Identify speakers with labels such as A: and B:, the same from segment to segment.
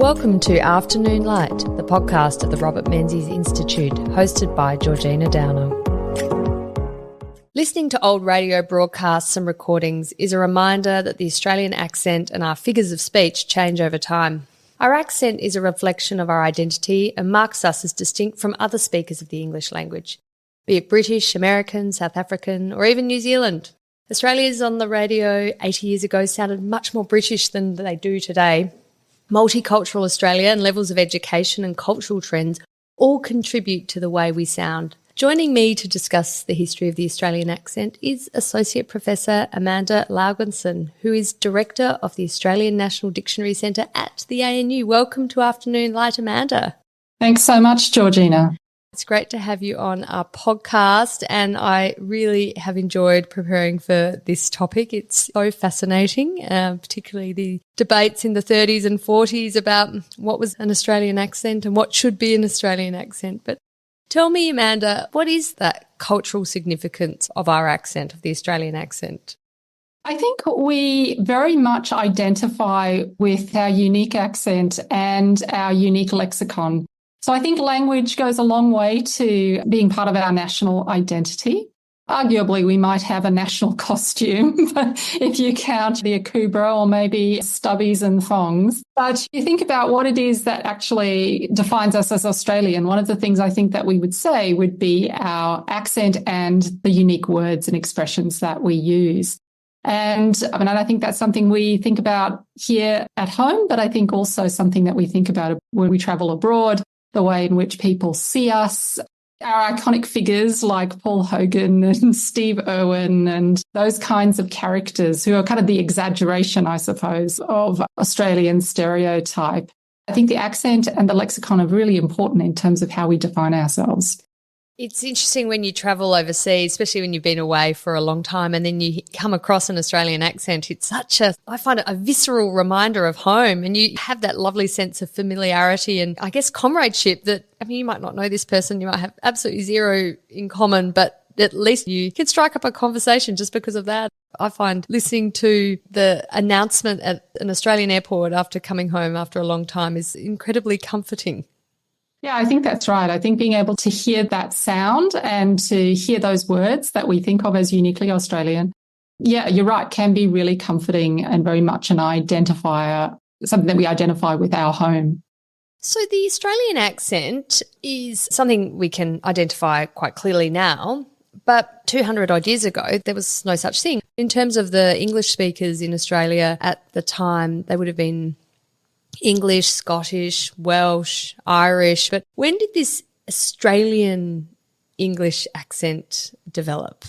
A: Welcome to Afternoon Light, the podcast at the Robert Menzies Institute, hosted by Georgina Downer. Listening to old radio broadcasts and recordings is a reminder that the Australian accent and our figures of speech change over time. Our accent is a reflection of our identity and marks us as distinct from other speakers of the English language, be it British, American, South African, or even New Zealand. Australians on the radio 80 years ago sounded much more British than they do today. Multicultural Australia and levels of education and cultural trends all contribute to the way we sound. Joining me to discuss the history of the Australian accent is Associate Professor Amanda Laugesen, who is Director of the Australian National Dictionary Centre at the ANU. Welcome to Afternoon Light, Amanda.
B: Thanks so much, Georgina.
A: It's great to have you on our podcast, and I really have enjoyed preparing for this topic. It's so fascinating, particularly the debates in the 30s and 40s about what was an Australian accent and what should be an Australian accent. But tell me, Amanda, what is that cultural significance of our accent, of the Australian accent?
B: I think we very much identify with our unique accent and our unique lexicon. So I think language goes a long way to being part of our national identity. Arguably, we might have a national costume if you count the akubra or maybe stubbies and thongs. But you think about what it is that actually defines us as Australian. One of the things I think that we would say would be our accent and the unique words and expressions that we use. And I think that's something we think about here at home, but I think also something that we think about when we travel abroad, the way in which people see us, our iconic figures like Paul Hogan and Steve Irwin and those kinds of characters who are kind of the exaggeration, I suppose, of Australian stereotype. I think the accent and the lexicon are really important in terms of how we define ourselves.
A: It's interesting when you travel overseas, especially when you've been away for a long time and then you come across an Australian accent. It's I find it a visceral reminder of home, and you have that lovely sense of familiarity and I guess comradeship that, you might not know this person, you might have absolutely zero in common, but at least you can strike up a conversation just because of that. I find listening to the announcement at an Australian airport after coming home after a long time is incredibly comforting.
B: Yeah, I think that's right. I think being able to hear that sound and to hear those words that we think of as uniquely Australian, yeah, you're right, can be really comforting and very much an identifier, something that we identify with our home.
A: So the Australian accent is something we can identify quite clearly now, but 200 odd years ago, there was no such thing. In terms of the English speakers in Australia at the time, they would have been English, Scottish, Welsh, Irish. But when did this Australian English accent develop?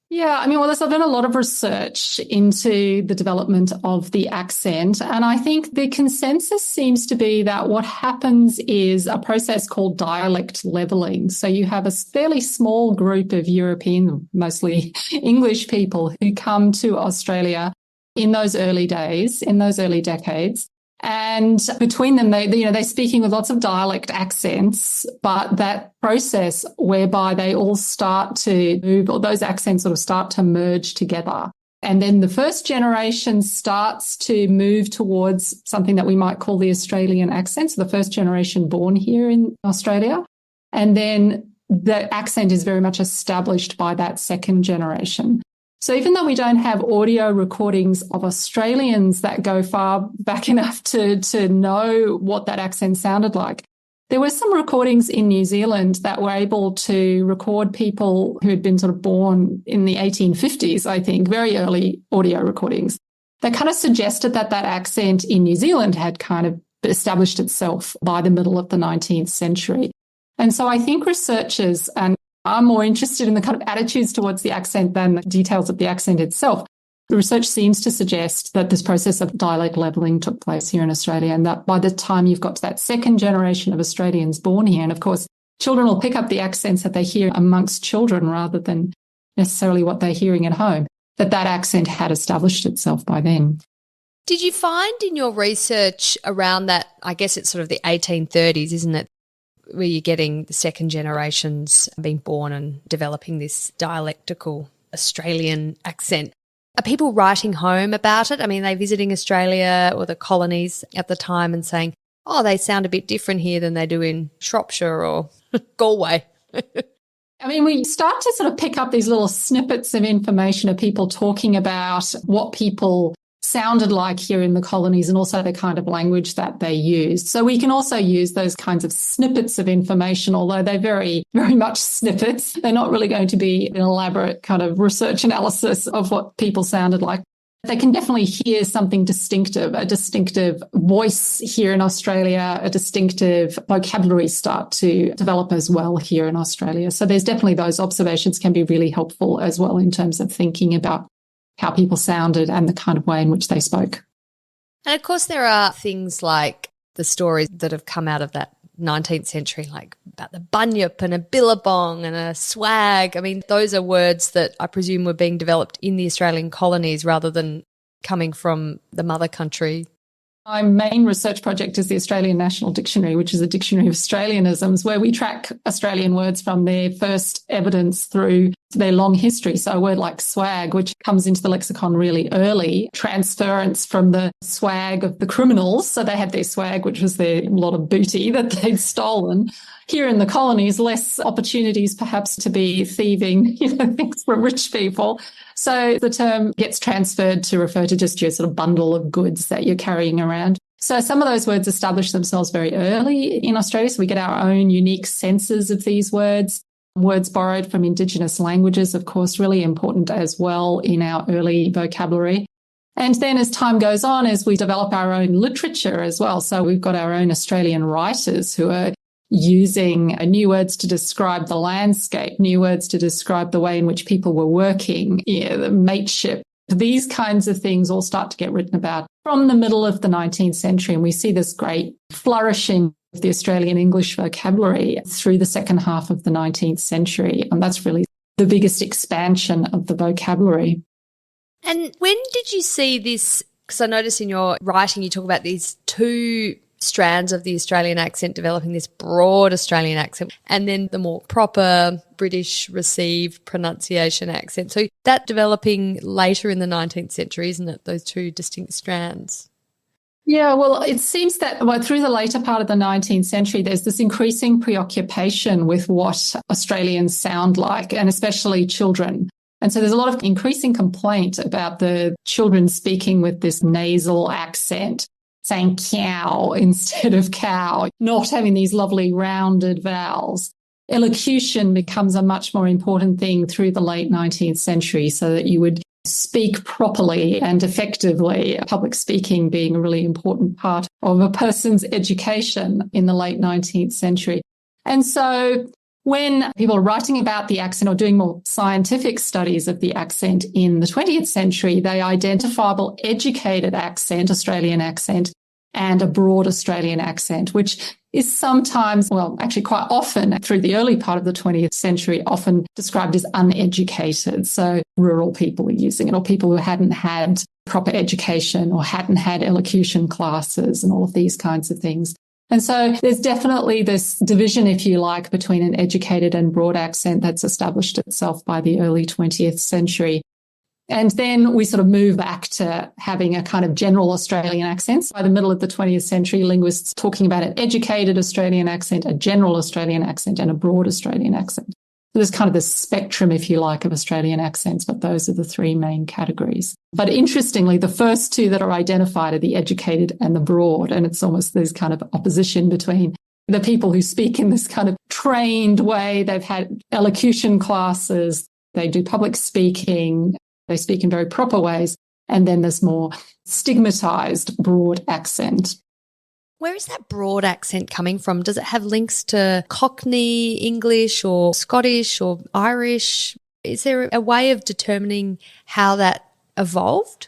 B: Yeah, there's been a lot of research into the development of the accent. And I think the consensus seems to be that what happens is a process called dialect levelling. So you have a fairly small group of European, mostly English people who come to Australia in those early days, in those early decades. And between them, they're speaking with lots of dialect accents, but that process whereby they all start to move, or those accents sort of start to merge together. And then the first generation starts to move towards something that we might call the Australian accent, so the first generation born here in Australia. And then the accent is very much established by that second generation. So even though we don't have audio recordings of Australians that go far back enough to know what that accent sounded like, there were some recordings in New Zealand that were able to record people who had been sort of born in the 1850s, I think, very early audio recordings that kind of suggested that accent in New Zealand had kind of established itself by the middle of the 19th century. And so I think researchers are more interested in the kind of attitudes towards the accent than the details of the accent itself. The research seems to suggest that this process of dialect levelling took place here in Australia, and that by the time you've got to that second generation of Australians born here, and of course, children will pick up the accents that they hear amongst children rather than necessarily what they're hearing at home, that accent had established itself by then.
A: Did you find in your research around that, I guess it's sort of the 1830s, isn't it, where you're getting the second generations being born and developing this dialectical Australian accent? Are people writing home about it? I mean, are they visiting Australia or the colonies at the time and saying, oh, they sound a bit different here than they do in Shropshire or Galway?
B: I mean, we start to sort of pick up these little snippets of information of people talking about what people sounded like here in the colonies and also the kind of language that they used. So we can also use those kinds of snippets of information, although they're very, very much snippets. They're not really going to be an elaborate kind of research analysis of what people sounded like. They can definitely hear something distinctive, a distinctive voice here in Australia, a distinctive vocabulary start to develop as well here in Australia. So there's definitely those observations can be really helpful as well in terms of thinking about how people sounded and the kind of way in which they spoke.
A: And of course, there are things like the stories that have come out of that 19th century, like about the bunyip and a billabong and a swag. I mean, those are words that I presume were being developed in the Australian colonies rather than coming from the mother country.
B: My main research project is the Australian National Dictionary, which is a dictionary of Australianisms, where we track Australian words from their first evidence through their long history. So a word like swag, which comes into the lexicon really early, transference from the swag of the criminals. So they had their swag, which was their lot of booty that they'd stolen. Here in the colonies, less opportunities perhaps to be thieving, things from rich people. So the term gets transferred to refer to just your sort of bundle of goods that you're carrying around. So some of those words establish themselves very early in Australia. So we get our own unique senses of these words. Words borrowed from Indigenous languages, of course, really important as well in our early vocabulary. And then as time goes on, as we develop our own literature as well. So we've got our own Australian writers who are using new words to describe the landscape, new words to describe the way in which people were working, the mateship. These kinds of things all start to get written about from the middle of the 19th century. And we see this great flourishing of the Australian English vocabulary through the second half of the 19th century. And that's really the biggest expansion of the vocabulary.
A: And when did you see this? Because I notice in your writing you talk about these two strands of the Australian accent developing, this broad Australian accent and then the more proper British received pronunciation accent. So that developing later in the 19th century, isn't it, those two distinct strands?
B: Yeah, well, it seems that through the later part of the 19th century, there's this increasing preoccupation with what Australians sound like, and especially children. And so there's a lot of increasing complaint about the children speaking with this nasal accent, saying cow instead of cow, not having these lovely rounded vowels. Elocution becomes a much more important thing through the late 19th century, so that you would speak properly and effectively, public speaking being a really important part of a person's education in the late 19th century. And so when people are writing about the accent or doing more scientific studies of the accent in the 20th century, they identifiable educated accent, Australian accent, and a broad Australian accent, which is sometimes, well, actually quite often through the early part of the 20th century, often described as uneducated. So rural people are using it, or people who hadn't had proper education or hadn't had elocution classes and all of these kinds of things. And so there's definitely this division, if you like, between an educated and broad accent that's established itself by the early 20th century. And then we sort of move back to having a kind of general Australian accent. By the middle of the 20th century, linguists talking about an educated Australian accent, a general Australian accent, and a broad Australian accent. So there's kind of this spectrum, if you like, of Australian accents, but those are the three main categories. But interestingly, the first two that are identified are the educated and the broad, and it's almost this kind of opposition between the people who speak in this kind of trained way. They've had elocution classes, they do public speaking, they speak in very proper ways, and then there's more stigmatized broad accent.
A: Where is that broad accent coming from? Does it have links to Cockney English or Scottish or Irish? Is there a way of determining how that evolved?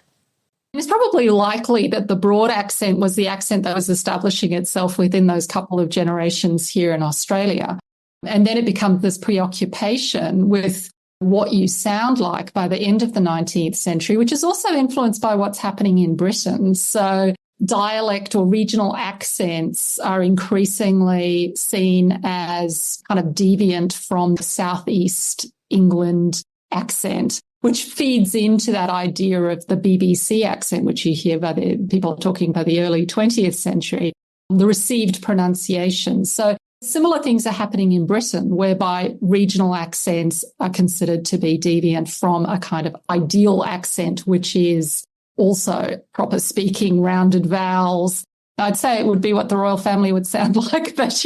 B: It's probably likely that the broad accent was the accent that was establishing itself within those couple of generations here in Australia. And then it becomes this preoccupation with what you sound like by the end of the 19th century, which is also influenced by what's happening in Britain. So dialect or regional accents are increasingly seen as kind of deviant from the southeast England accent, which feeds into that idea of the BBC accent, which you hear by the people talking by the early 20th century, the received pronunciation. So similar things are happening in Britain, whereby regional accents are considered to be deviant from a kind of ideal accent, which is also proper speaking, rounded vowels. I'd say it would be what the royal family would sound like, but,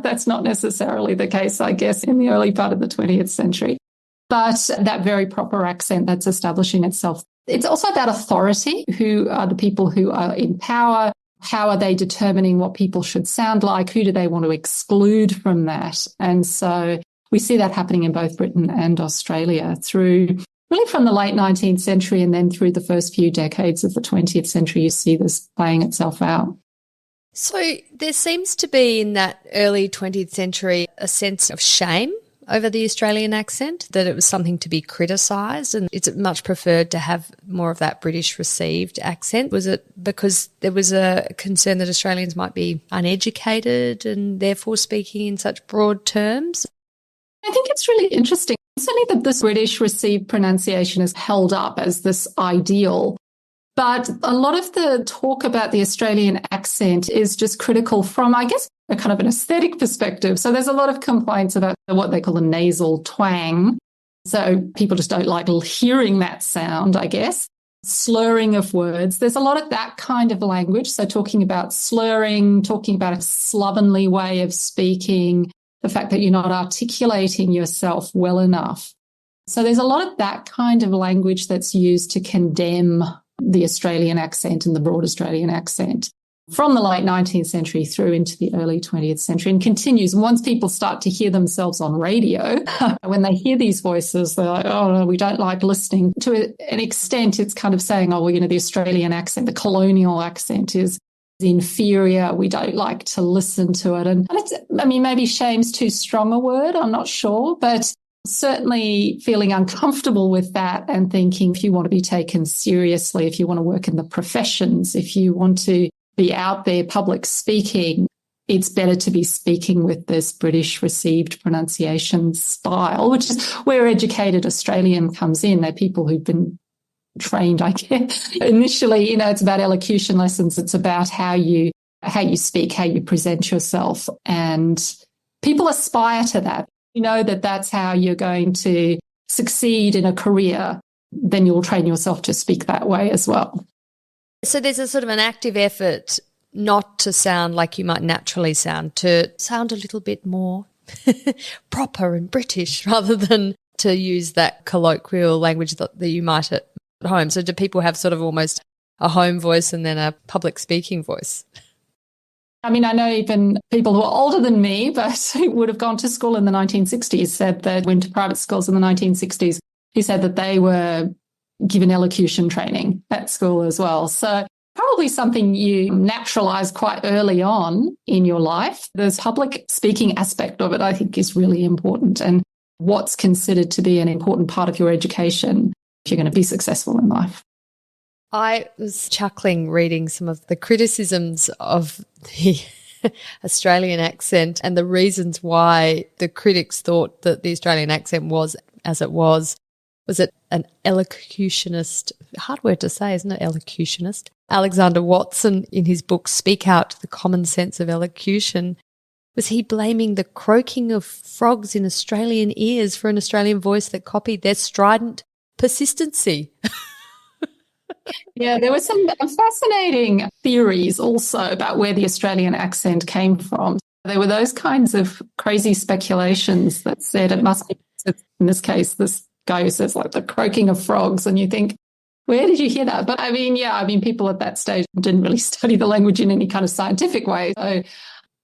B: that's not necessarily the case, I guess, in the early part of the 20th century. But that very proper accent that's establishing itself. It's also about authority. Who are the people who are in power? How are they determining what people should sound like? Who do they want to exclude from that? And so we see that happening in both Britain and Australia through really from the late 19th century and then through the first few decades of the 20th century, you see this playing itself out.
A: So there seems to be in that early 20th century a sense of shame over the Australian accent, that it was something to be criticised, and it's much preferred to have more of that British received accent. Was it because there was a concern that Australians might be uneducated and therefore speaking in such broad terms?
B: I think it's really interesting. Certainly that this British received pronunciation is held up as this ideal. But a lot of the talk about the Australian accent is just critical from, I guess, a kind of an aesthetic perspective. So there's a lot of complaints about what they call the nasal twang. So people just don't like hearing that sound, I guess. Slurring of words. There's a lot of that kind of language. So talking about slurring, talking about a slovenly way of speaking, the fact that you're not articulating yourself well enough. So there's a lot of that kind of language that's used to condemn the Australian accent and the broad Australian accent from the late 19th century through into the early 20th century, and continues. Once people start to hear themselves on radio, when they hear these voices, they're like, oh, no, we don't like listening. To an extent, it's kind of saying, oh, well, the Australian accent, the colonial accent is inferior. We don't like to listen to it. And it's, maybe shame's too strong a word. I'm not sure, but certainly feeling uncomfortable with that and thinking if you want to be taken seriously, if you want to work in the professions, if you want to be out there public speaking, it's better to be speaking with this British received pronunciation style, which is where educated Australian comes in. They're people who've been trained, I guess. Initially, it's about elocution lessons. It's about how you speak, how you present yourself. And people aspire to that. You know that that's how you're going to succeed in a career. Then you'll train yourself to speak that way as well.
A: So there's a sort of an active effort not to sound like you might naturally sound, to sound a little bit more proper and British rather than to use that colloquial language that you might at home. So do people have sort of almost a home voice and then a public speaking voice?
B: I know even people who are older than me, but who would have gone to school in the 1960s, said that went to private schools in the 1960s, who said that they were given elocution training at school as well. So probably something you naturalize quite early on in your life. This public speaking aspect of it, I think, is really important, and what's considered to be an important part of your education if you're going to be successful in life.
A: I was chuckling reading some of the criticisms of the Australian accent and the reasons why the critics thought that the Australian accent was as it was. Was it an elocutionist? Hard word to say, isn't it? Elocutionist. Alexander Watson, in his book Speak Out, The Common Sense of Elocution, was he blaming the croaking of frogs in Australian ears for an Australian voice that copied their strident persistency?
B: Yeah, there were some fascinating theories also about where the Australian accent came from. There were those kinds of crazy speculations that said it must be, in this case, this guy who says like the croaking of frogs, and you think, where did you hear that? But people at that stage didn't really study the language in any kind of scientific way. So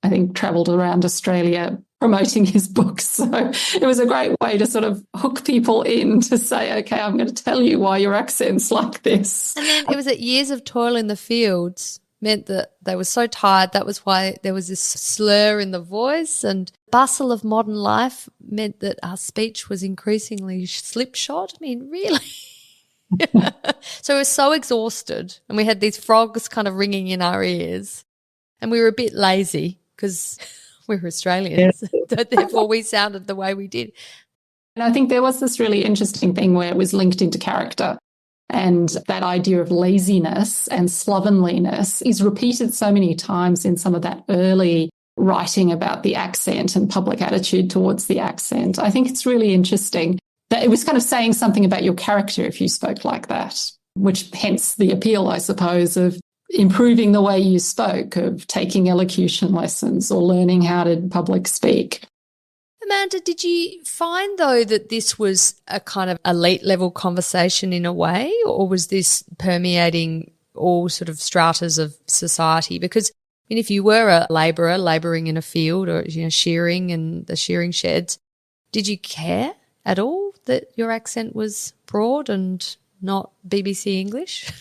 B: I think travelled around Australia promoting his books. So it was a great way to sort of hook people in to say, okay, I'm going to tell you why your accent's like this.
A: And then it was that years of toil in the fields meant that they were so tired. That was why there was this slur in the voice, and bustle of modern life meant that our speech was increasingly slipshod. really? So we were so exhausted, and we had these frogs kind of ringing in our ears, and we were a bit lazy because we were Australians. So therefore we sounded the way we did.
B: And I think there was this really interesting thing where it was linked into character. And that idea of laziness and slovenliness is repeated so many times in some of that early writing about the accent and public attitude towards the accent. I think it's really interesting that it was kind of saying something about your character if you spoke like that, which hence the appeal, I suppose, of improving the way you spoke, of taking elocution lessons or learning how to public speak.
A: Amanda, did you find, though, that this was a kind of elite level conversation in a way, or was this permeating all sort of stratas of society? Because, I mean, if you were a labourer labouring in a field or, shearing in the shearing sheds, did you care at all that your accent was broad and not BBC English?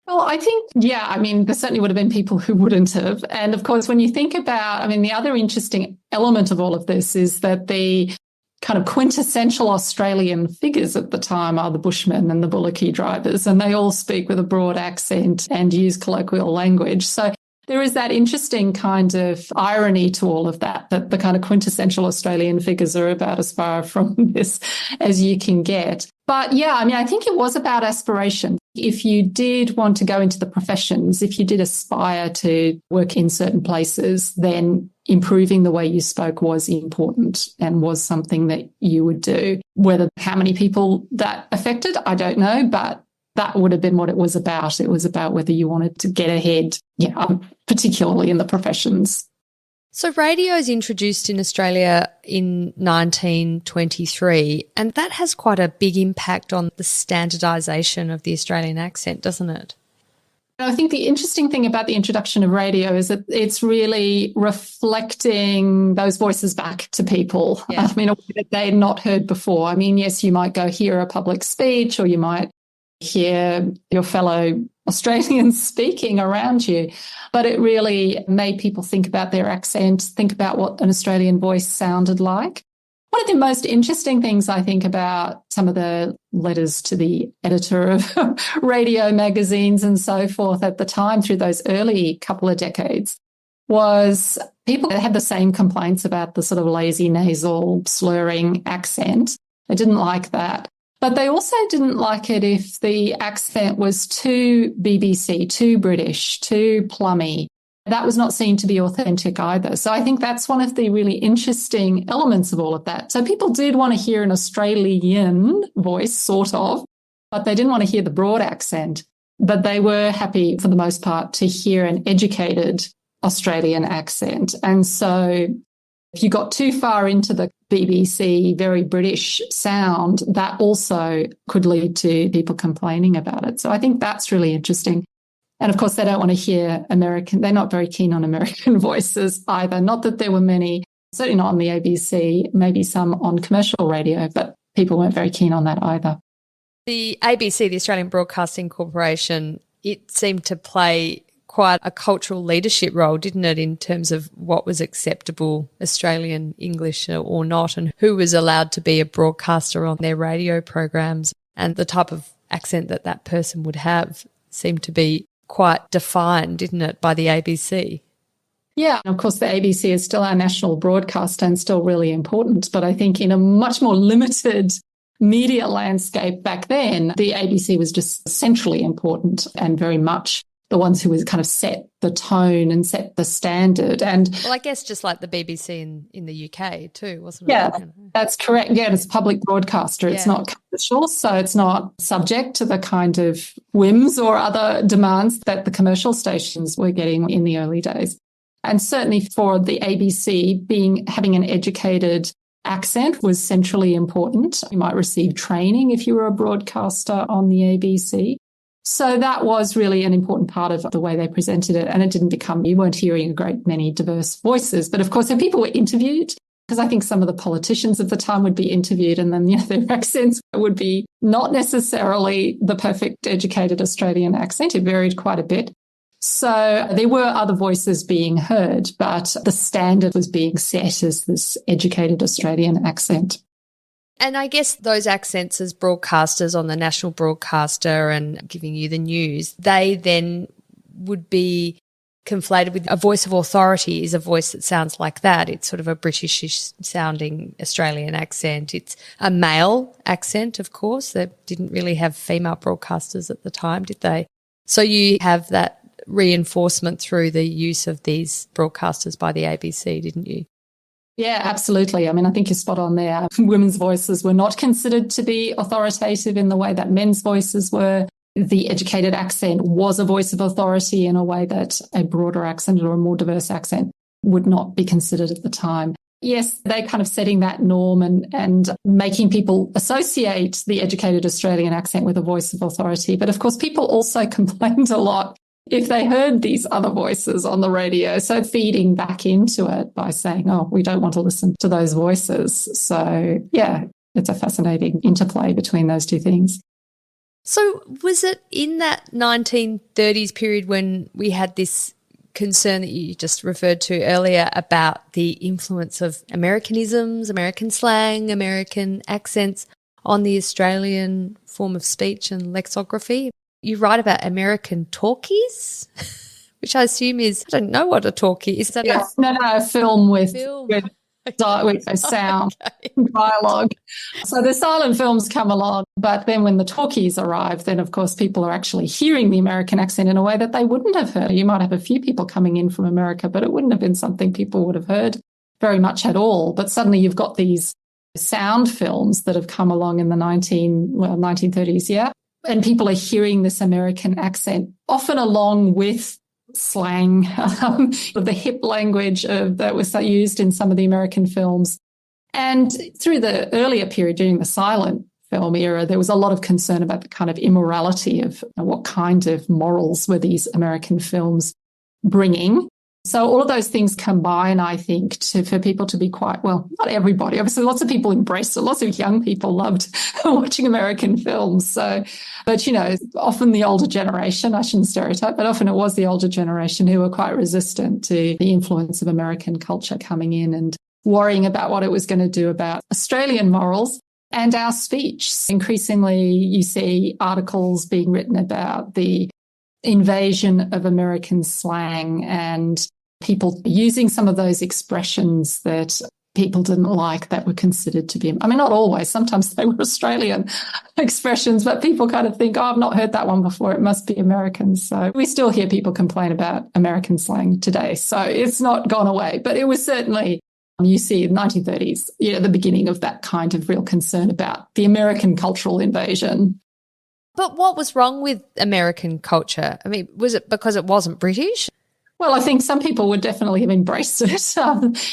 B: Well, I think, there certainly would have been people who wouldn't have. And of course, when you think about, the other interesting element of all of this is that the kind of quintessential Australian figures at the time are the bushmen and the bullocky drivers, and they all speak with a broad accent and use colloquial language. So there is that interesting kind of irony to all of that the kind of quintessential Australian figures are about as far from this as you can get. But I think it was about aspiration. If you did want to go into the professions, if you did aspire to work in certain places, then improving the way you spoke was important and was something that you would do. Whether how many people that affected, I don't know, but that would have been what it was about. It was about whether you wanted to get ahead, particularly in the professions.
A: So radio is introduced in Australia in 1923, and that has quite a big impact on the standardisation of the Australian accent, doesn't it?
B: I think the interesting thing about the introduction of radio is that it's really reflecting those voices back to people.
A: Yeah.
B: A way that they had not heard before. Yes, you might go hear a public speech, or you might hear your fellow Australians speaking around you, but it really made people think about their accent, think about what an Australian voice sounded like. One of the most interesting things I think about some of the letters to the editor of radio magazines and so forth at the time through those early couple of decades was people had the same complaints about the sort of lazy, nasal, slurring accent. They didn't like that. But they also didn't like it if the accent was too BBC, too British, too plummy. That was not seen to be authentic either. So I think that's one of the really interesting elements of all of that. So people did want to hear an Australian voice, sort of, but they didn't want to hear the broad accent. But they were happy, for the most part, to hear an educated Australian accent. And so if you got too far into the BBC, very British sound, that also could lead to people complaining about it. So I think that's really interesting. And of course, they don't want to hear American. They're not very keen on American voices either. Not that there were many, certainly not on the ABC, maybe some on commercial radio, but people weren't very keen on that either.
A: The ABC, the Australian Broadcasting Corporation, it seemed to play quite a cultural leadership role, didn't it, in terms of what was acceptable Australian English or not, and who was allowed to be a broadcaster on their radio programs, and the type of accent that that person would have seemed to be quite defined, didn't it, by the ABC?
B: Yeah, and of course the ABC is still our national broadcaster and still really important, but I think in a much more limited media landscape back then, the ABC was just centrally important and very much the ones who would kind of set the tone and set the standard. And
A: well, I guess just like the BBC in the UK too, wasn't it?
B: Yeah, that's correct. Yeah, it's a public broadcaster. It's not commercial, so it's not subject to the kind of whims or other demands that the commercial stations were getting in the early days. And certainly for the ABC, having an educated accent was centrally important. You might receive training if you were a broadcaster on the ABC. So that was really an important part of the way they presented it. And it didn't become, you weren't hearing a great many diverse voices. But of course, if people were interviewed, because I think some of the politicians of the time would be interviewed and then their accents would be not necessarily the perfect educated Australian accent. It varied quite a bit. So there were other voices being heard, but the standard was being set as this educated Australian accent.
A: And I guess those accents as broadcasters on the national broadcaster and giving you the news, they then would be conflated with a voice of authority is a voice that sounds like that. It's sort of a British sounding Australian accent. It's a male accent, of course. They didn't really have female broadcasters at the time, did they? So you have that reinforcement through the use of these broadcasters by the ABC, didn't you?
B: Yeah, absolutely. I mean, I think you're spot on there. Women's voices were not considered to be authoritative in the way that men's voices were. The educated accent was a voice of authority in a way that a broader accent or a more diverse accent would not be considered at the time. Yes, they're kind of setting that norm and making people associate the educated Australian accent with a voice of authority. But of course, people also complained a lot if they heard these other voices on the radio. So feeding back into it by saying, oh, we don't want to listen to those voices. So yeah, it's a fascinating interplay between those two things.
A: So was it in that 1930s period when we had this concern that you just referred to earlier about the influence of Americanisms, American slang, American accents on the Australian form of speech and lexicography? You write about American talkies, which I assume is, I don't know what a talkie is. That
B: a film with good sound, dialogue. So the silent films come along, but then when the talkies arrive, then of course people are actually hearing the American accent in a way that they wouldn't have heard. You might have a few people coming in from America, but it wouldn't have been something people would have heard very much at all. But suddenly you've got these sound films that have come along in the 1930s, yeah. And people are hearing this American accent, often along with slang, the hip language that was used in some of the American films. And through the earlier period, during the silent film era, there was a lot of concern about the kind of immorality of what kind of morals were these American films bringing. So all of those things combine, I think, for people to be quite, well, not everybody. Obviously, lots of people embraced it. Lots of young people loved watching American films. So, but, often the older generation, I shouldn't stereotype, but often it was the older generation who were quite resistant to the influence of American culture coming in and worrying about what it was going to do about Australian morals and our speech. Increasingly, you see articles being written about the invasion of American slang and people using some of those expressions that people didn't like that were considered to be, I mean, not always, sometimes they were Australian expressions, but people kind of think, oh, I've not heard that one before, it must be American. So we still hear people complain about American slang today. So it's not gone away, but it was certainly, you see in the 1930s, the beginning of that kind of real concern about the American cultural invasion.
A: But what was wrong with American culture? I mean, was it because it wasn't British?
B: Well, I think some people would definitely have embraced it.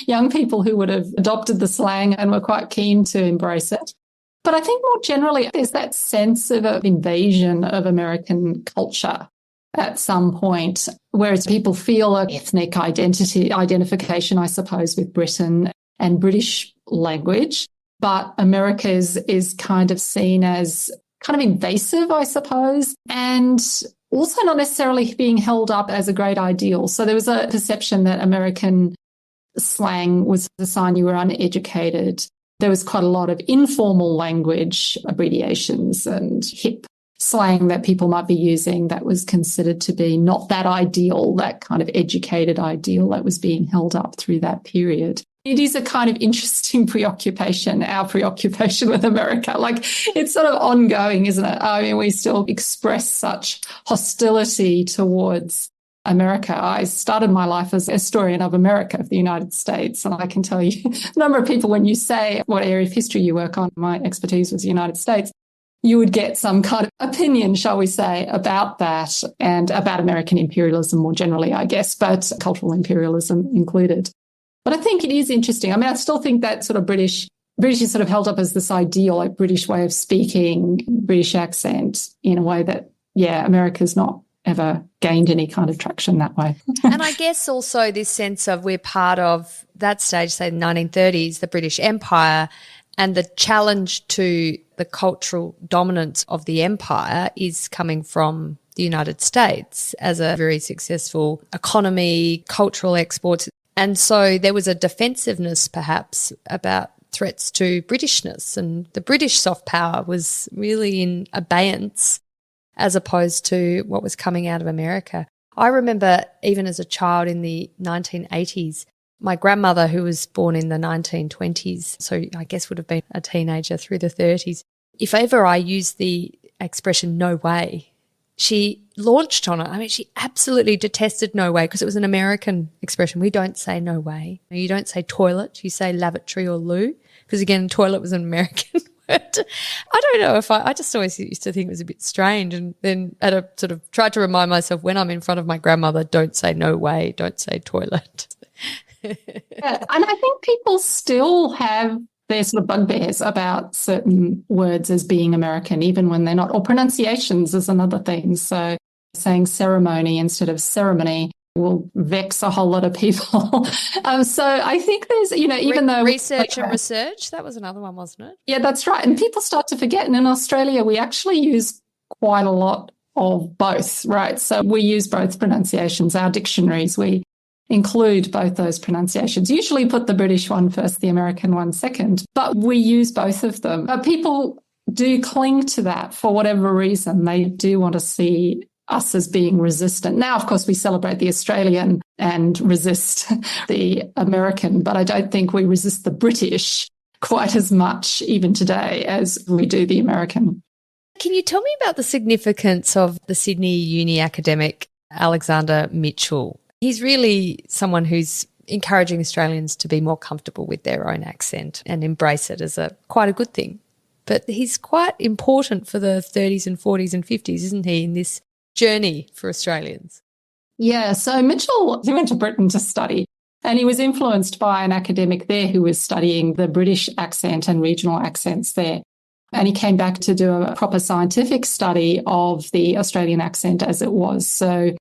B: Young people who would have adopted the slang and were quite keen to embrace it. But I think more generally, there's that sense of an invasion of American culture at some point, whereas people feel an ethnic identification, I suppose, with Britain and British language. But America is kind of seen as kind of invasive, I suppose, and also not necessarily being held up as a great ideal. So there was a perception that American slang was a sign you were uneducated. There was quite a lot of informal language, abbreviations and hip slang that people might be using that was considered to be not that ideal, that kind of educated ideal that was being held up through that period. It is a kind of interesting preoccupation, our preoccupation with America. Like, it's sort of ongoing, isn't it? I mean, we still express such hostility towards America. I started my life as a historian of America, of the United States, and I can tell you the number of people, when you say what area of history you work on, my expertise was the United States, you would get some kind of opinion, shall we say, about that and about American imperialism more generally, I guess, but cultural imperialism included. But I think it is interesting. I mean, I still think that sort of British is sort of held up as this ideal, like British way of speaking, British accent in a way that, America's not ever gained any kind of traction that way.
A: And I guess also this sense of we're part of that stage, say the 1930s, the British Empire, and the challenge to the cultural dominance of the empire is coming from the United States as a very successful economy, cultural exports. And so there was a defensiveness perhaps about threats to Britishness, and the British soft power was really in abeyance as opposed to what was coming out of America. I remember even as a child in the 1980s, my grandmother, who was born in the 1920s, so I guess would have been a teenager through the 30s, if ever I used the expression no way, she launched on it. I mean, she absolutely detested no way because it was an American expression. We don't say no way. You don't say toilet, you say lavatory or loo, because again, toilet was an American word. I don't know if I just always used to think it was a bit strange, and then had a sort of tried to remind myself when I'm in front of my grandmother, don't say no way, don't say toilet.
B: Yeah, and I think people still have their sort of bugbears about certain words as being American, even when they're not, or pronunciations is another thing. So saying ceremony instead of ceremony will vex a whole lot of people. So I think there's, even though
A: research and research, that was another one, wasn't it?
B: Yeah, that's right. And people start to forget. And in Australia, we actually use quite a lot of both, right? So we use both pronunciations. Our dictionaries, we include both those pronunciations. Usually put the British one first, the American one second, but we use both of them. But people do cling to that for whatever reason. They do want to see us as being resistant. Now, of course, we celebrate the Australian and resist the American, but I don't think we resist the British quite as much even today as we do the American.
A: Can you tell me about the significance of the Sydney Uni academic Alexander Mitchell? He's really someone who's encouraging Australians to be more comfortable with their own accent and embrace it as quite a good thing. But he's quite important for the 30s and 40s and 50s, isn't he, in this journey for Australians?
B: Yeah, so Mitchell, he went to Britain to study, and he was influenced by an academic there who was studying the British accent and regional accents there. And he came back to do a proper scientific study of the Australian accent as it was. So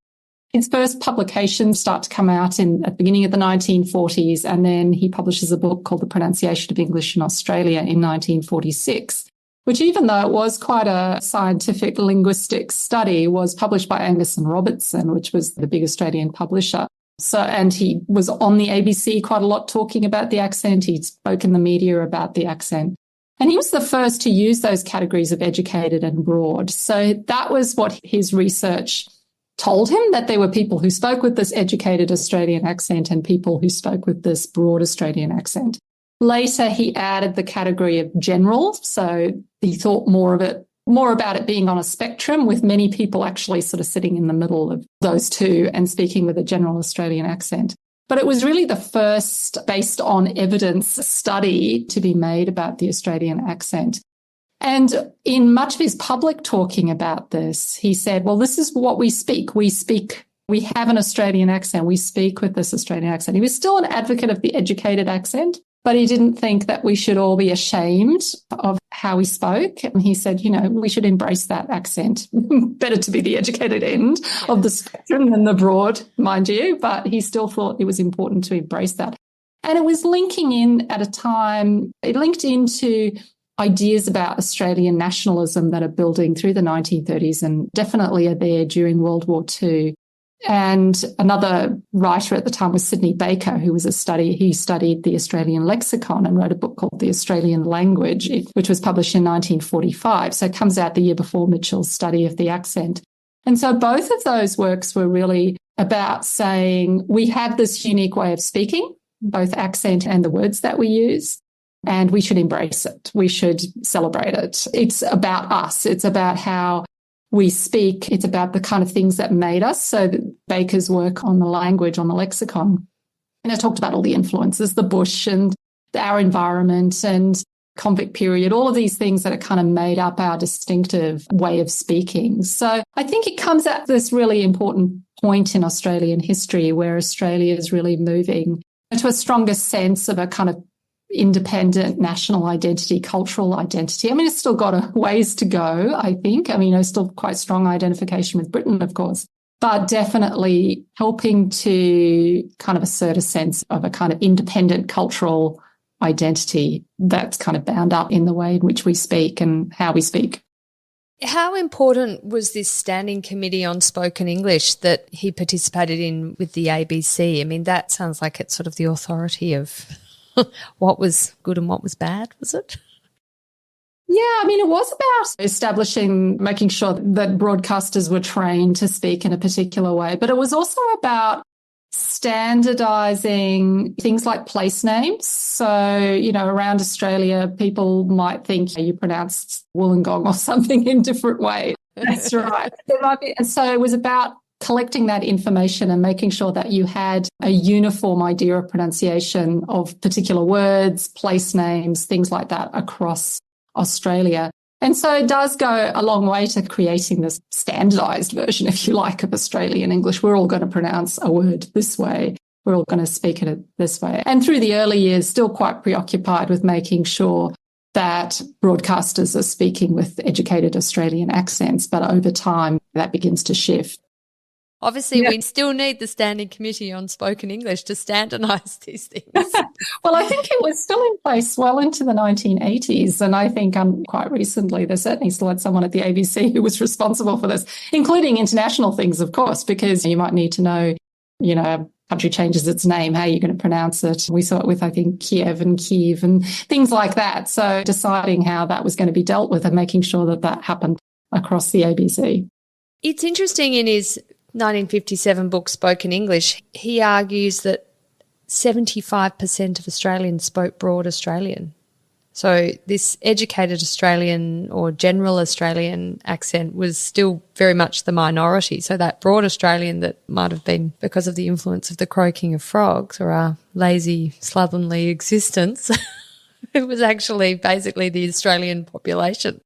B: his first publications start to come out at the beginning of the 1940s, and then he publishes a book called The Pronunciation of English in Australia in 1946, which, even though it was quite a scientific linguistic study, was published by Angus and Robertson, which was the big Australian publisher. So, and he was on the ABC quite a lot talking about the accent. He spoke in the media about the accent. And he was the first to use those categories of educated and broad. So that was what his research told him, that there were people who spoke with this educated Australian accent and people who spoke with this broad Australian accent. Later, he added the category of general. So he thought more about it being on a spectrum, with many people actually sort of sitting in the middle of those two and speaking with a general Australian accent. But it was really the first based on evidence study to be made about the Australian accent. And in much of his public talking about this, he said, well, this is what we speak. We have an Australian accent. We speak with this Australian accent. He was still an advocate of the educated accent, but he didn't think that we should all be ashamed of how we spoke. And he said, we should embrace that accent. Better to be the educated end of the spectrum than the broad, mind you. But he still thought it was important to embrace that. And it was linking in at a time, it linked into ideas about Australian nationalism that are building through the 1930s and definitely are there during World War II. And another writer at the time was Sidney Baker, who he studied the Australian lexicon and wrote a book called The Australian Language, which was published in 1945. So it comes out the year before Mitchell's study of the accent. And so both of those works were really about saying we have this unique way of speaking, both accent and the words that we use, and we should embrace it. We should celebrate it. It's about us. It's about how we speak. It's about the kind of things that made us. So Baker's work on the language, on the lexicon, and I talked about all the influences, the bush and our environment and convict period, all of these things that are kind of made up our distinctive way of speaking. So I think it comes at this really important point in Australian history where Australia is really moving to a stronger sense of a kind of independent national identity, cultural identity. I mean, it's still got a ways to go, I think. I mean, there's still quite strong identification with Britain, of course, but definitely helping to kind of assert a sense of a kind of independent cultural identity that's kind of bound up in the way in which we speak and how we speak.
A: How important was this standing committee on spoken English that he participated in with the ABC? I mean, that sounds like it's sort of the authority of what was good and what was bad, was it?
B: Yeah, I mean, it was about making sure that broadcasters were trained to speak in a particular way, but it was also about standardizing things like place names. So, around Australia, people might think you pronounced Wollongong or something in different ways. That's right. And so it was about collecting that information and making sure that you had a uniform idea of pronunciation of particular words, place names, things like that across Australia. And so it does go a long way to creating this standardized version, if you like, of Australian English. We're all going to pronounce a word this way. We're all going to speak it this way. And through the early years, still quite preoccupied with making sure that broadcasters are speaking with educated Australian accents. But over time, that begins to shift.
A: Obviously, we still need the Standing Committee on Spoken English to standardise these things.
B: Well, I think it was still in place well into the 1980s. And I think quite recently, they certainly still had someone at the ABC who was responsible for this, including international things, of course, because you might need to know, a country changes its name, how you're going to pronounce it. We saw it with, I think, Kiev and things like that. So deciding how that was going to be dealt with and making sure that that happened across the ABC.
A: It's interesting in his 1957 book, Spoken English, he argues that 75% of Australians spoke broad Australian. So this educated Australian or general Australian accent was still very much the minority. So that broad Australian that might have been because of the influence of the croaking of frogs or our lazy, slovenly existence, it was actually basically the Australian population.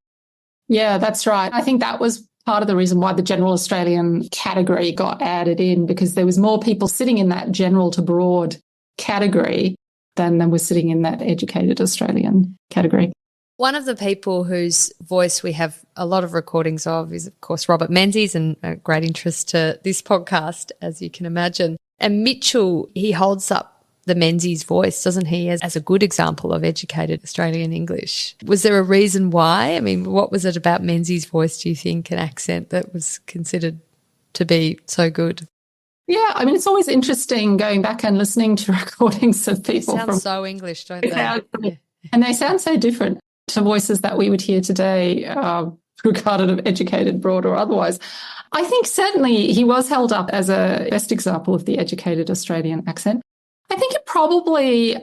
B: Yeah, that's right. I think that was part of the reason why the general Australian category got added in, because there was more people sitting in that general to broad category than were sitting in that educated Australian category.
A: One of the people whose voice we have a lot of recordings of is, of course, Robert Menzies, and a great interest to this podcast, as you can imagine. And Mitchell, he holds up the Menzies voice, doesn't he, as a good example of educated Australian English. Was there a reason why? I mean, what was it about Menzies' voice, do you think, an accent that was considered to be so good?
B: Yeah, I mean, it's always interesting going back and listening to recordings of people.
A: They sound so English, don't they?
B: Yeah. And they sound so different to voices that we would hear today, regarded of educated, broad or otherwise. I think certainly he was held up as a best example of the educated Australian accent. I think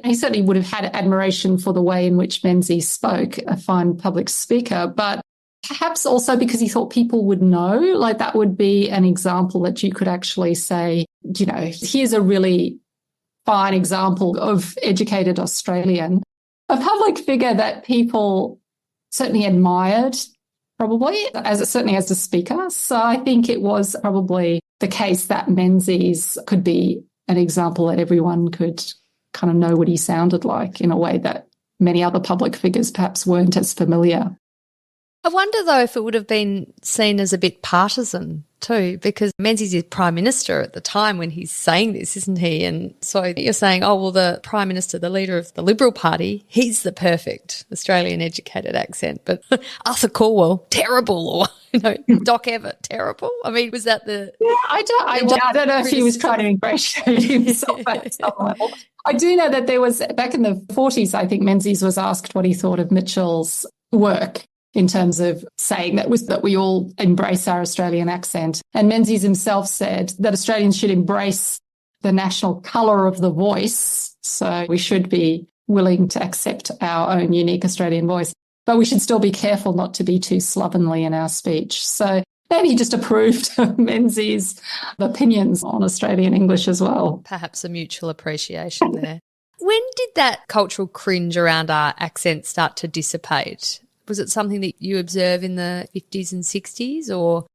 B: he certainly would have had admiration for the way in which Menzies spoke, a fine public speaker, but perhaps also because he thought people would know, like that would be an example that you could actually say, here's a really fine example of educated Australian, a public figure that people certainly admired, probably, certainly as a speaker. So I think it was probably the case that Menzies could be an example that everyone could kind of know what he sounded like in a way that many other public figures perhaps weren't as familiar.
A: I wonder, though, if it would have been seen as a bit partisan too, because Menzies is Prime Minister at the time when he's saying this, isn't he? And so you're saying, oh, well, the Prime Minister, the leader of the Liberal Party, he's the perfect Australian educated accent. But Arthur Calwell, terrible, or, Doc Evatt, terrible. I mean, was that the...
B: Yeah, I don't know if he was trying to ingratiate himself at some level. I do know that there was, back in the 40s, I think Menzies was asked what he thought of Mitchell's work in terms of saying that we all embrace our Australian accent. And Menzies himself said that Australians should embrace the national colour of the voice. So we should be willing to accept our own unique Australian voice, but we should still be careful not to be too slovenly in our speech. So maybe he just approved of Menzies' opinions on Australian English as well.
A: Perhaps a mutual appreciation there. When did that cultural cringe around our accent start to dissipate? Was it something that you observe in the 50s and 60s, or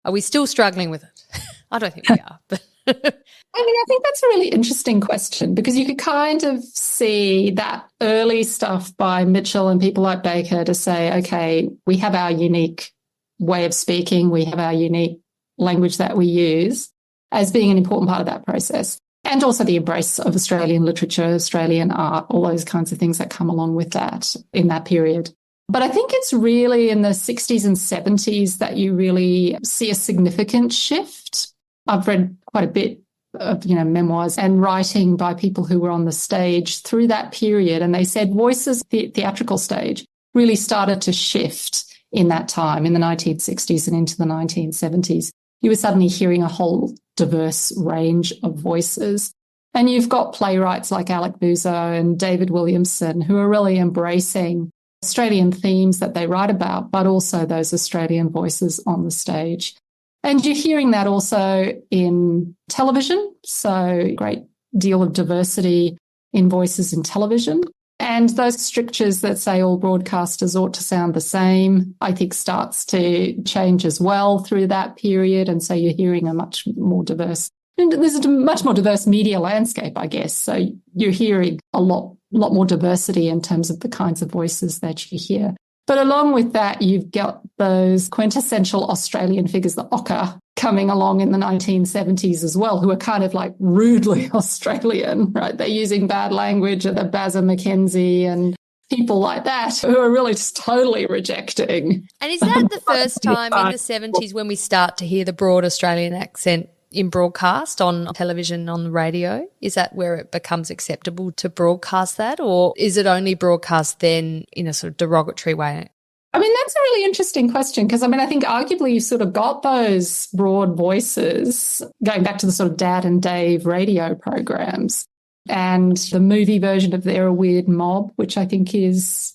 A: are we still struggling with it? I don't think we are. But
B: I think that's a really interesting question, because you could kind of see that early stuff by Mitchell and people like Baker to say, okay, we have our unique way of speaking, we have our unique language that we use as being an important part of that process. And also the embrace of Australian literature, Australian art, all those kinds of things that come along with that in that period. But I think it's really in the 60s and 70s that you really see a significant shift. I've read quite a bit of, memoirs and writing by people who were on the stage through that period. And they said voices, the theatrical stage, really started to shift in that time, in the 1960s and into the 1970s. You were suddenly hearing a whole diverse range of voices. And you've got playwrights like Alec Buzo and David Williamson who are really embracing Australian themes that they write about, but also those Australian voices on the stage. And you're hearing that also in television. So a great deal of diversity in voices in television. And those strictures that say all broadcasters ought to sound the same, I think starts to change as well through that period. And so you're hearing a much more diverse, and there's a much more diverse media landscape, I guess. So you're hearing a lot more diversity in terms of the kinds of voices that you hear. But along with that, you've got those quintessential Australian figures, the ochre, coming along in the 1970s as well, who are kind of like rudely Australian, right? They're using bad language, the Bazza McKenzie and people like that who are really just totally rejecting.
A: And is that the first time in the 70s when we start to hear the broad Australian accent in broadcast on television, on the radio? Is that where it becomes acceptable to broadcast that, or is it only broadcast then in a sort of derogatory way?
B: I mean, that's a really interesting question because, I mean, I think arguably you've sort of got those broad voices going back to the sort of Dad and Dave radio programs and the movie version of They're a Weird Mob, which I think is,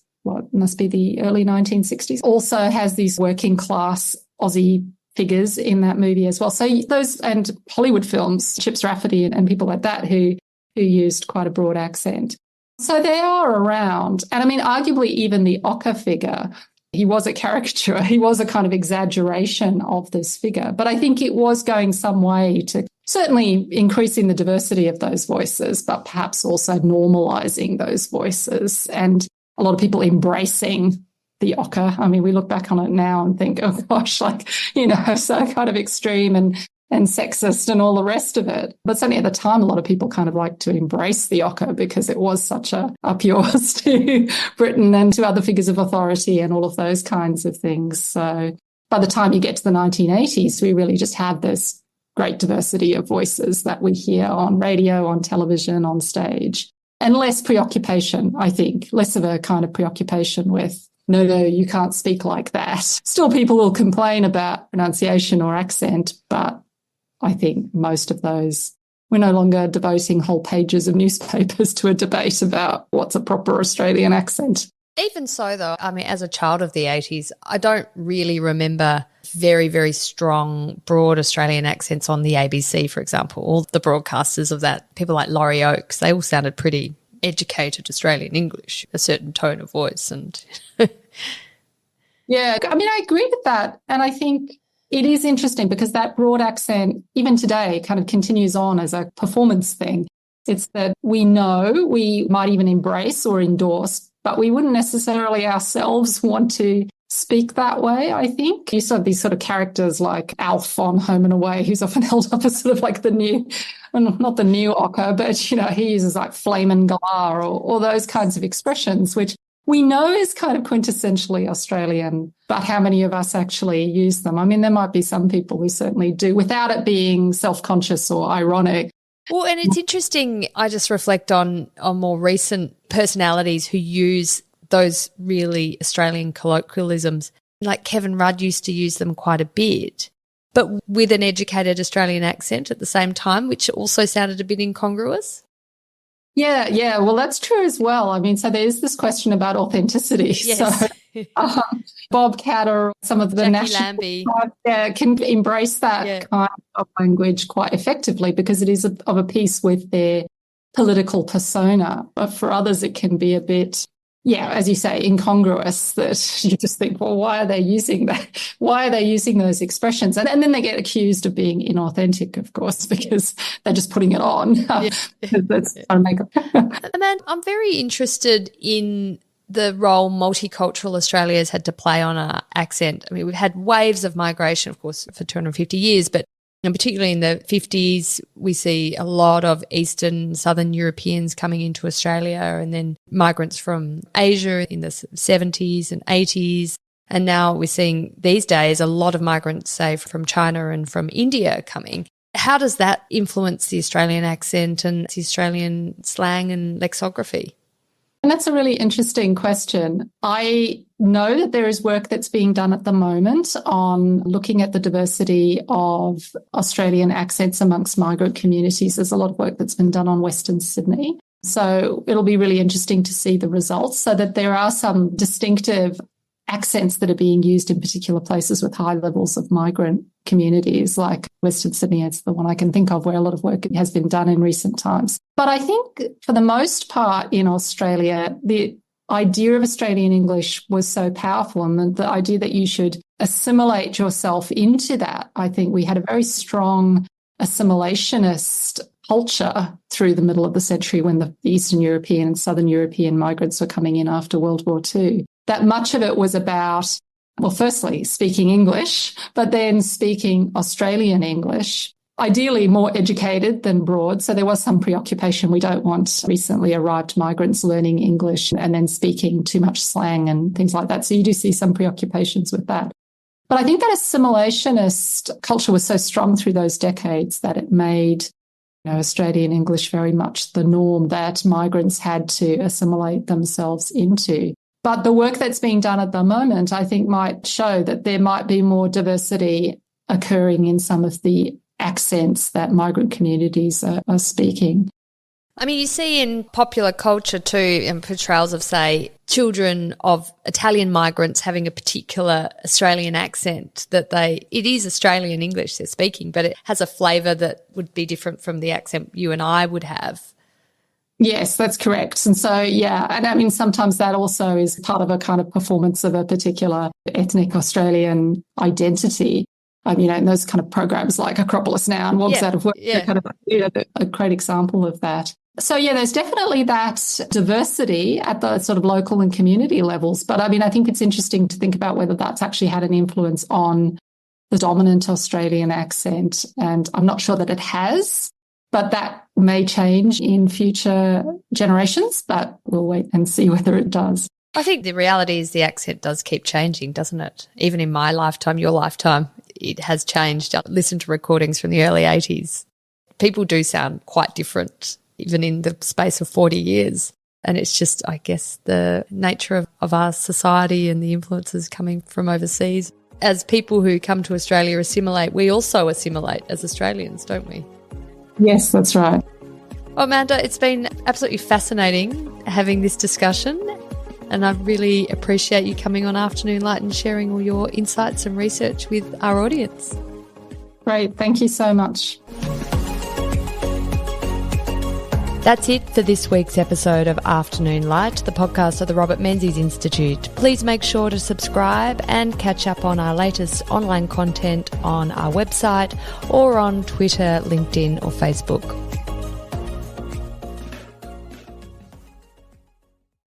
B: must be the early 1960s, also has these working class Aussie figures in that movie as well. So those, and Hollywood films, Chips Rafferty and people like that who used quite a broad accent. So they are around. And I mean, arguably even the ochre figure, he was a caricature. He was a kind of exaggeration of this figure. But I think it was going some way to certainly increasing the diversity of those voices, but perhaps also normalizing those voices and a lot of people embracing the ochre. I mean, we look back on it now and think, oh gosh, like, you know, so kind of extreme and sexist and all the rest of it. But certainly at the time, a lot of people kind of like to embrace the ochre because it was such a yours to Britain and to other figures of authority and all of those kinds of things. So by the time you get to the 1980s, we really just have this great diversity of voices that we hear on radio, on television, on stage, and less preoccupation, I think, less of a kind of preoccupation with no, you can't speak like that. Still, people will complain about pronunciation or accent, but I think most of those, we're no longer devoting whole pages of newspapers to a debate about what's a proper Australian accent.
A: Even so, though, I mean, as a child of the 80s, I don't really remember very, very strong, broad Australian accents on the ABC, for example. All the broadcasters of that, people like Laurie Oakes, they all sounded pretty educated Australian English, a certain tone of voice. And
B: yeah, I mean, I agree with that. And I think it is interesting because that broad accent, even today, kind of continues on as a performance thing. It's that we know, we might even embrace or endorse, but we wouldn't necessarily ourselves want to speak that way, I think. You saw these sort of characters like Alf on Home and Away, who's often held up as sort of like the new, not the new ochre, but, you know, he uses like flame and galah or those kinds of expressions, which we know is kind of quintessentially Australian, but how many of us actually use them? I mean, there might be some people who certainly do without it being self-conscious or ironic.
A: Well, and it's interesting, I just reflect on more recent personalities who use those really Australian colloquialisms. Like Kevin Rudd used to use them quite a bit, but with an educated Australian accent at the same time, which also sounded a bit incongruous.
B: Yeah. Well, that's true as well. I mean, so there's this question about authenticity.
A: Yes.
B: So Bob Catter, some of the
A: Jackie
B: national
A: Lambie.
B: can embrace that kind of language quite effectively because it is of a piece with their political persona. But for others, it can be a bit, as you say, incongruous that you just think, well, why are they using that? Why are they using those expressions? And then they get accused of being inauthentic, of course, because they're just putting it on. That's trying to make it.
A: Amanda, I'm very interested in the role multicultural Australia has had to play on our accent. I mean, we've had waves of migration, of course, for 250 years, but and particularly in the 50s, we see a lot of Eastern, Southern Europeans coming into Australia and then migrants from Asia in the 70s and 80s. And now we're seeing these days a lot of migrants, say, from China and from India coming. How does that influence the Australian accent and the Australian slang and lexicography?
B: And that's a really interesting question. I know that there is work that's being done at the moment on looking at the diversity of Australian accents amongst migrant communities. There's a lot of work that's been done on Western Sydney. So it'll be really interesting to see the results, so that there are some distinctive accents that are being used in particular places with high levels of migrant communities, like Western Sydney. It's the one I can think of where a lot of work has been done in recent times. But I think for the most part in Australia, the idea of Australian English was so powerful, and the idea that you should assimilate yourself into that. I think we had a very strong assimilationist culture through the middle of the century when the Eastern European and Southern European migrants were coming in after World War II. That much of it was about, well, firstly, speaking English, but then speaking Australian English, ideally more educated than broad. So there was some preoccupation. We don't want recently arrived migrants learning English and then speaking too much slang and things like that. So you do see some preoccupations with that. But I think that assimilationist culture was so strong through those decades that it made Australian English very much the norm that migrants had to assimilate themselves into. But the work that's being done at the moment, I think, might show that there might be more diversity occurring in some of the accents that migrant communities are speaking.
A: I mean, you see in popular culture too, in portrayals of, say, children of Italian migrants having a particular Australian accent it is Australian English they're speaking, but it has a flavour that would be different from the accent you and I would have.
B: Yes, that's correct. And so, yeah, and I mean, sometimes that also is part of a kind of performance of a particular ethnic Australian identity. And those kind of programs like Acropolis Now and Wogs Out of Work are kind of a great example of that. So, yeah, there's definitely that diversity at the sort of local and community levels. But I mean, I think it's interesting to think about whether that's actually had an influence on the dominant Australian accent. And I'm not sure that it has, but that may change in future generations. But we'll wait and see whether it does.
A: I think the reality is the accent does keep changing, doesn't it? Even in my lifetime, your lifetime, it has changed. I listened to recordings from the early 80s. People do sound quite different, even in the space of 40 years. And it's just, I guess, the nature of our society and the influences coming from overseas. As people who come to Australia assimilate, we also assimilate as Australians, don't we?
B: Yes, that's right.
A: Well, Amanda, it's been absolutely fascinating having this discussion. And I really appreciate you coming on Afternoon Light and sharing all your insights and research with our audience.
B: Great. Thank you so much.
A: That's it for this week's episode of Afternoon Light, the podcast of the Robert Menzies Institute. Please make sure to subscribe and catch up on our latest online content on our website or on Twitter, LinkedIn or Facebook.